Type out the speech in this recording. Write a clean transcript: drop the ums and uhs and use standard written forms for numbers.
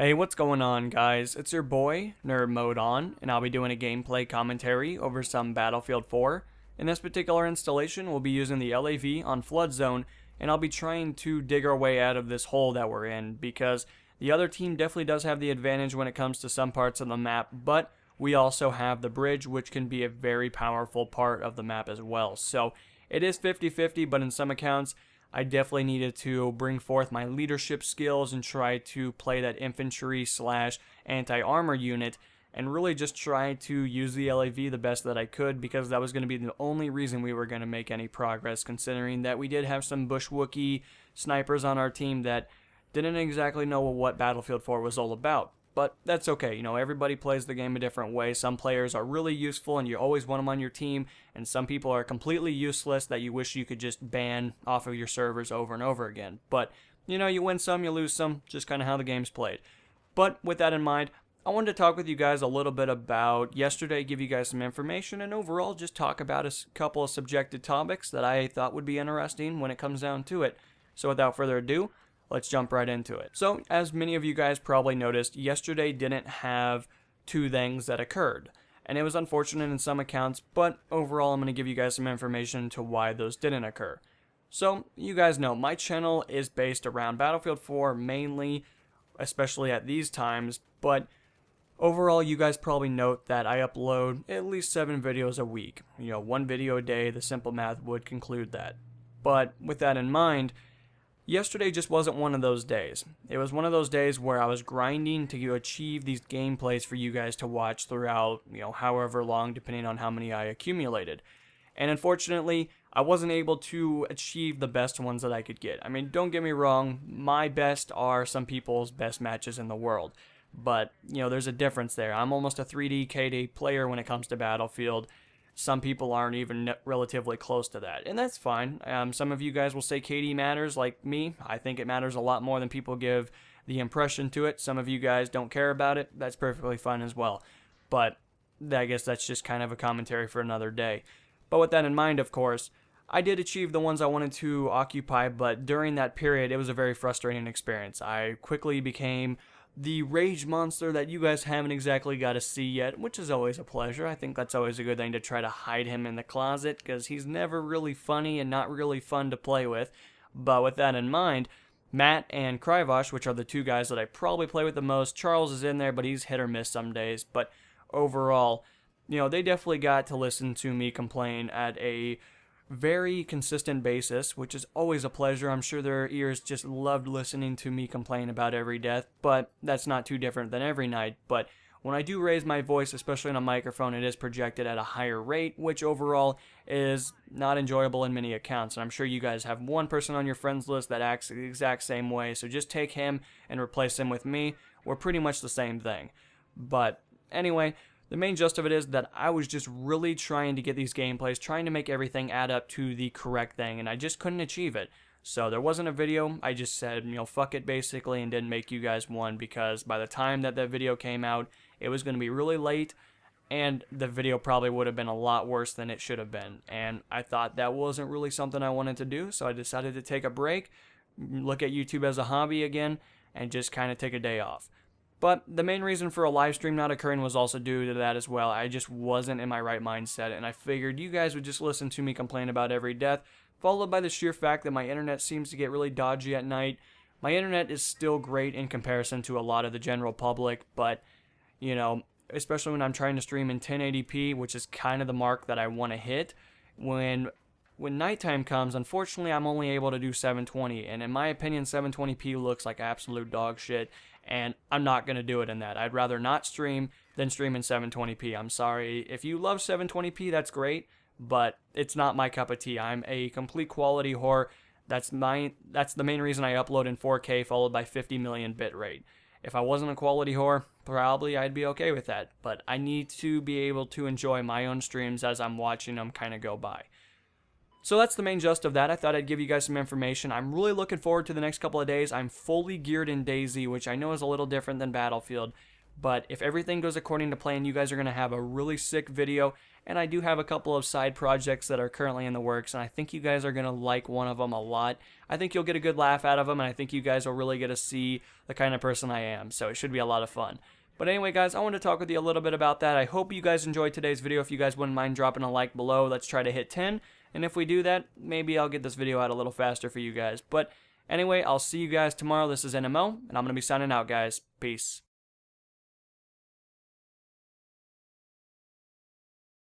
Hey, what's going on, guys? It's your boy, Nerd Mode On, and I'll be doing a gameplay commentary over some Battlefield 4. In this particular installation, we'll be using the LAV on Flood Zone, and I'll be trying to dig our way out of this hole that we're in, because the other team definitely does have the advantage when it comes to some parts of the map, but we also have the bridge, which can be a very powerful part of the map as well. So it is 50-50, but in some accounts, I definitely needed to bring forth my leadership skills and try to play that infantry slash anti-armor unit and really just try to use the LAV the best that I could, because that was going to be the only reason we were going to make any progress, considering that we did have some Bush Wookiee snipers on our team that didn't exactly know what Battlefield 4 was all about. But that's okay, everybody plays the game a different way. Some players are really useful and you always want them on your team, and some people are completely useless that you wish you could just ban off of your servers over and over again. But, you win some, you lose some, just kind of how the game's played. But with that in mind, I wanted to talk with you guys a little bit about yesterday, give you guys some information, and overall just talk about a couple of subjective topics that I thought would be interesting when it comes down to it. So without further ado, let's jump right into it. So, as many of you guys probably noticed, yesterday didn't have two things that occurred. And it was unfortunate in some accounts, but overall I'm going to give you guys some information to why those didn't occur. So, you guys know, my channel is based around Battlefield 4 mainly, especially at these times, but overall you guys probably note that I upload at least 7 videos a week. 1 video a day, the simple math would conclude that. But with that in mind, yesterday just wasn't one of those days. It was one of those days where I was grinding to achieve these gameplays for you guys to watch throughout, however long, depending on how many I accumulated. And unfortunately, I wasn't able to achieve the best ones that I could get. I mean, don't get me wrong, my best are some people's best matches in the world. But, there's a difference there. I'm almost a 3D KD player when it comes to Battlefield. Some people aren't even relatively close to that, and that's fine. Some of you guys will say KD matters, like me. I think it matters a lot more than people give the impression to it. Some of you guys don't care about it. That's perfectly fine as well. But I guess that's just kind of a commentary for another day. But with that in mind, of course, I did achieve the ones I wanted to occupy, but during that period, it was a very frustrating experience. I quickly became the rage monster that you guys haven't exactly got to see yet, which is always a pleasure. I think that's always a good thing to try to hide him in the closet, because he's never really funny and not really fun to play with. But with that in mind, Matt and Kryvosh, which are the two guys that I probably play with the most, Charles is in there, but he's hit or miss some days. But overall, they definitely got to listen to me complain at a very consistent basis, which is always a pleasure. I'm sure their ears just loved listening to me complain about every death, but that's not too different than every night. But when I do raise my voice, especially on a microphone, it is projected at a higher rate, which overall is not enjoyable in many accounts. And I'm sure you guys have one person on your friends list that acts the exact same way, so just take him and replace him with me. We're pretty much the same thing. But anyway, the main gist of it is that I was just really trying to get these gameplays, trying to make everything add up to the correct thing, and I just couldn't achieve it. So there wasn't a video. I just said, fuck it basically, and didn't make you guys one, because by the time that video came out, it was going to be really late, and the video probably would have been a lot worse than it should have been. And I thought that wasn't really something I wanted to do, so I decided to take a break, look at YouTube as a hobby again, and just kind of take a day off. But the main reason for a live stream not occurring was also due to that as well. I just wasn't in my right mindset, and I figured you guys would just listen to me complain about every death, followed by the sheer fact that my internet seems to get really dodgy at night. My internet is still great in comparison to a lot of the general public, but, especially when I'm trying to stream in 1080p, which is kind of the mark that I want to hit, when nighttime comes, unfortunately, I'm only able to do 720, and in my opinion, 720p looks like absolute dog shit, and I'm not going to do it in that. I'd rather not stream than stream in 720p. I'm sorry. If you love 720p, that's great, but it's not my cup of tea. I'm a complete quality whore. That's the main reason I upload in 4K followed by 50 million bitrate. If I wasn't a quality whore, probably I'd be okay with that, but I need to be able to enjoy my own streams as I'm watching them kind of go by. So that's the main gist of that. I thought I'd give you guys some information. I'm really looking forward to the next couple of days. I'm fully geared in DayZ, which I know is a little different than Battlefield. But if everything goes according to plan, you guys are going to have a really sick video. and I do have a couple of side projects that are currently in the works, and I think you guys are going to like one of them a lot. I think you'll get a good laugh out of them, and I think you guys will really get to see the kind of person I am, so it should be a lot of fun. But anyway, guys, I want to talk with you a little bit about that. I hope you guys enjoyed today's video. If you guys wouldn't mind dropping a like below, let's try to hit 10. And if we do that, maybe I'll get this video out a little faster for you guys. But anyway, I'll see you guys tomorrow. This is NMO, and I'm going to be signing out, guys. Peace.